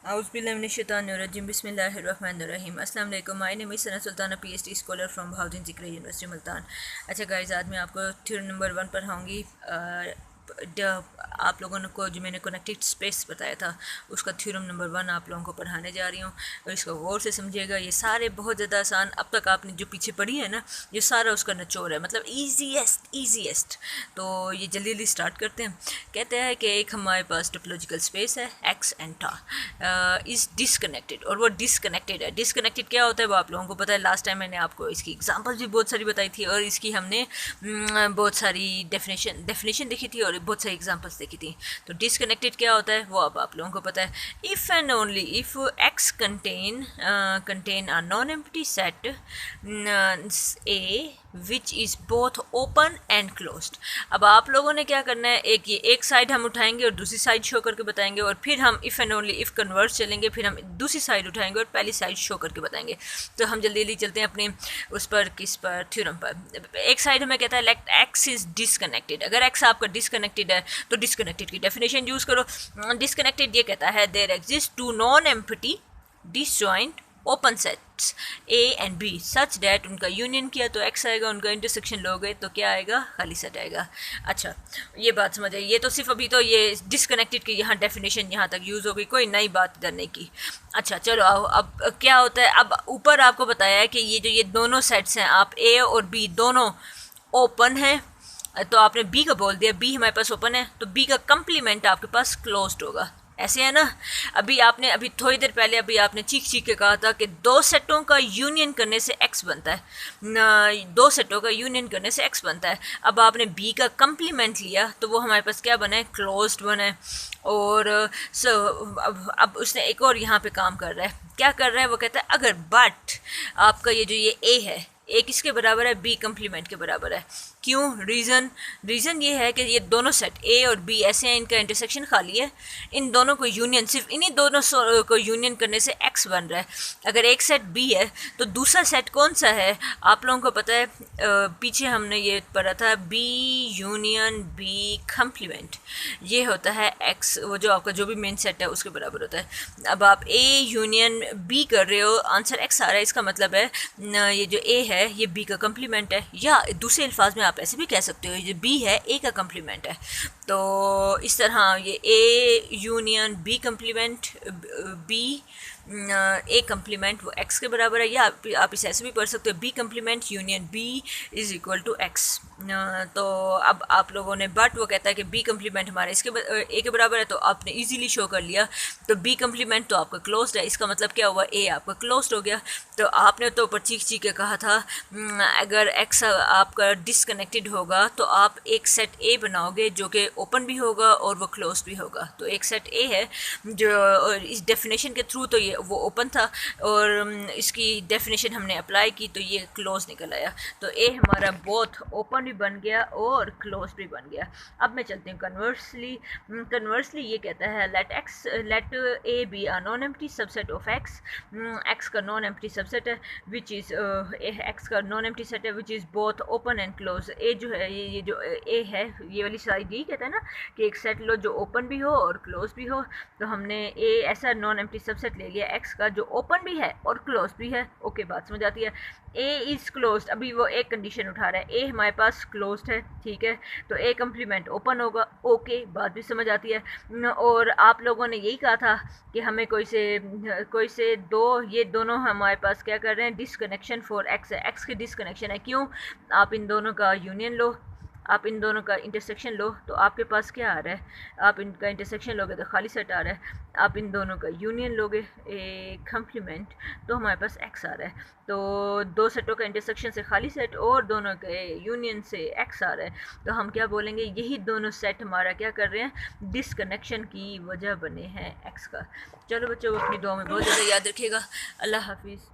Auzubillahiminash-shaitanir-rajim. Bismillahir-rahmanir-rahim. Assalamu alaikum. My name is Sana Sultana, PhD scholar from Bahauddin Zikri University, Multan. अच्छा guys, आज मैं आपको theorem number 1 पढ़ाऊँगी। आप लोगों को जो मैंने कनेक्टेड स्पेस बताया था उसका थ्योरम नंबर 1 आप लोगों को पढ़ाने जा रही हूँ, और इसको गौर से समझिएगा। ये सारे बहुत ज़्यादा आसान, अब तक आपने जो पीछे पढ़ी है ना, ये सारा उसका निचोड़ है, मतलब ईजीएस्ट। तो ये जल्दी जल्दी स्टार्ट करते हैं। कहते हैं कि एक हमारे पास टोपोलॉजिकल स्पेस है एक्स एंड टा इज़ डिसकनेक्टेड, और वो डिसकनेक्टेड है। डिसकनेक्टेड क्या होता है वो आप लोगों को पता है। लास्ट टाइम मैंने आपको इसकी एग्जांपल्स भी बहुत सारी बताई थी, और इसकी हमने बहुत सारी डेफिनेशन देखी थी और बहुत सारी एग्जांपल्स देखी थी। तो डिसकनेक्टेड क्या होता है वो अब आप लोगों को पता है। If and only if x contain a non empty set A which is both open and closed. अब आप लोगों ने क्या करना है, एक साइड हम उठाएंगे और दूसरी साइड शो करके बताएंगे, और फिर हम if and only if converse चलेंगे, फिर हम दूसरी साइड उठाएंगे और पहली साइड शो करके बताएंगे। तो हम जल्दी जल्दी चलते हैं अपने उस पर, किस पर, थ्योरम पर। एक साइड हमें कहता है लेट एक्स इज़ डिसकनेक्टेड। अगर एक्स आपका डिसकनेक्टेड है तो डिसकनेक्टेड की डेफिनेशन यूज़ करो। डिसकनेक्टेड ये कहता है there exist two non empty disjoint open sets A and B such that, उनका यूनियन किया तो एक्स आएगा, उनका इंटरसेक्शन लोगे तो क्या आएगा, खाली सेट आएगा। अच्छा, ये बात समझ आई। ये तो सिर्फ अभी तो ये डिसकनेक्टेड की यहाँ डेफिनेशन यहाँ तक यूज़ हो गई, कोई नई बात इधर नहीं की। अच्छा चलो आओ, अब क्या होता है। अब ऊपर आपको बताया है कि ये दोनों सेट्स हैं, आप ए और बी दोनों ओपन हैं, तो आपने बी का बोल दिया, बी हमारे पास ओपन है, तो बी का कंप्लीमेंट आपके पास क्लोज्ड होगा। ऐसे है ना। अभी थोड़ी देर पहले आपने चीख के कहा था कि दो सेटों का यूनियन करने से एक्स बनता है, दो सेटों का यूनियन करने से एक्स बनता है। अब आपने बी का कंप्लीमेंट लिया तो वो हमारे पास क्या बना है, क्लोज्ड बना है। और अब उसने एक और यहाँ पे काम कर रहा है। क्या कर रहा है वो कहता है अगर बट आपका ये ए है, ए किसके बराबर है, बी कंप्लीमेंट के बराबर है। क्यों, रीज़न ये है कि ये दोनों सेट ए और बी ऐसे हैं, इनका इंटरसेक्शन खाली है, इन दोनों को यूनियन, सिर्फ इन्हीं दोनों को यूनियन करने से एक्स बन रहा है। अगर एक सेट बी है तो दूसरा सेट कौन सा है आप लोगों को पता है। पीछे हमने ये पढ़ा था, बी यूनियन बी कंप्लीमेंट, ये होता है एक्स, वो जो आपका जो भी मेन सेट है उसके बराबर होता है। अब आप ए यूनियन बी कर रहे हो, आंसर एक्स आ रहा है, इसका मतलब है ये जो ए है ये बी का कंप्लीमेंट है, या दूसरे अल्फाज में आप ऐसे भी कह सकते हो ये जो बी है ए का कंप्लीमेंट है। तो इस तरह ये A union B complement, B A complement वो एक्स के बराबर है, या आप इसे ऐसे भी पढ़ सकते हो, B complement union B is equal to X. तो अब आप लोगों ने, बट वो कहता है कि बी कंप्लीमेंट हमारे ए के बराबर है, तो आपने इजीली शो कर लिया। तो बी कंप्लीमेंट तो आपका क्लोज्ड है, इसका मतलब क्या हुआ, ए आपका क्लोज्ड हो गया। तो आपने तो ऊपर चीख के कहा था अगर एक्स आपका डिसकनेक्टेड होगा तो आप एक सेट ए बनाओगे जो कि ओपन भी होगा और वो क्लोज भी होगा। तो एक सेट ए है जो इस डेफिनेशन के थ्रू तो ये वो ओपन था, और इसकी डेफिनेशन हमने अप्लाई की तो ये क्लोज निकल आया। तो ए हमारा बोथ ओपन भी बन गया और क्लोज भी बन गया। अब मैं चलती हूँ कन्वर्सली ये कहता है let A be a non empty subset of X. X का नॉन एम्प्टी सबसेट है विच इज़ एक्स का नॉन एम्प्टी सेट है which is both open and close. A जो है ये जो ए है ये वाली साइड यही कहता है ना कि एक सेट लो जो ओपन भी हो और क्लोज भी हो। तो हमने ए ऐसा नॉन एम्प्टी सबसेट ले लिया एक्स का जो ओपन भी है और क्लोज भी है। ओके, बात समझ आती है। ए इज़ क्लोज्ड, अभी वो एक कंडीशन उठा रहा है, ए हमारे पास क्लोज्ड है, ठीक है, तो ए कंप्लीमेंट ओपन होगा। ओके, बात भी समझ आती है। और आप लोगों ने यही कहा था कि हमें कोई से दो, ये दोनों हमारे पास क्या कर रहे हैं, डिसकनेक्शन फॉर एक्स है, एक्स की डिसकनेक्शन है। क्यों, आप इन दोनों का यूनियन लो, आप इन दोनों का इंटरसेक्शन लो, तो आपके पास क्या आ रहा है, आप इनका इंटरसेक्शन लोगे तो खाली सेट आ रहा है, आप इन दोनों का यूनियन लोगे ए कंप्लीमेंट तो हमारे पास एक्स आ रहा है। तो दो सेटों का इंटरसेक्शन से खाली सेट और दोनों के यूनियन से एक्स आ रहा है, तो हम क्या बोलेंगे, यही दोनों सेट हमारा क्या कर रहे हैं, डिसकनेक्शन की वजह बने हैं एक्स का। चलो बच्चों, अपनी दुआ में बहुत ज़्यादा याद रखिएगा। अल्लाह हाफिज़।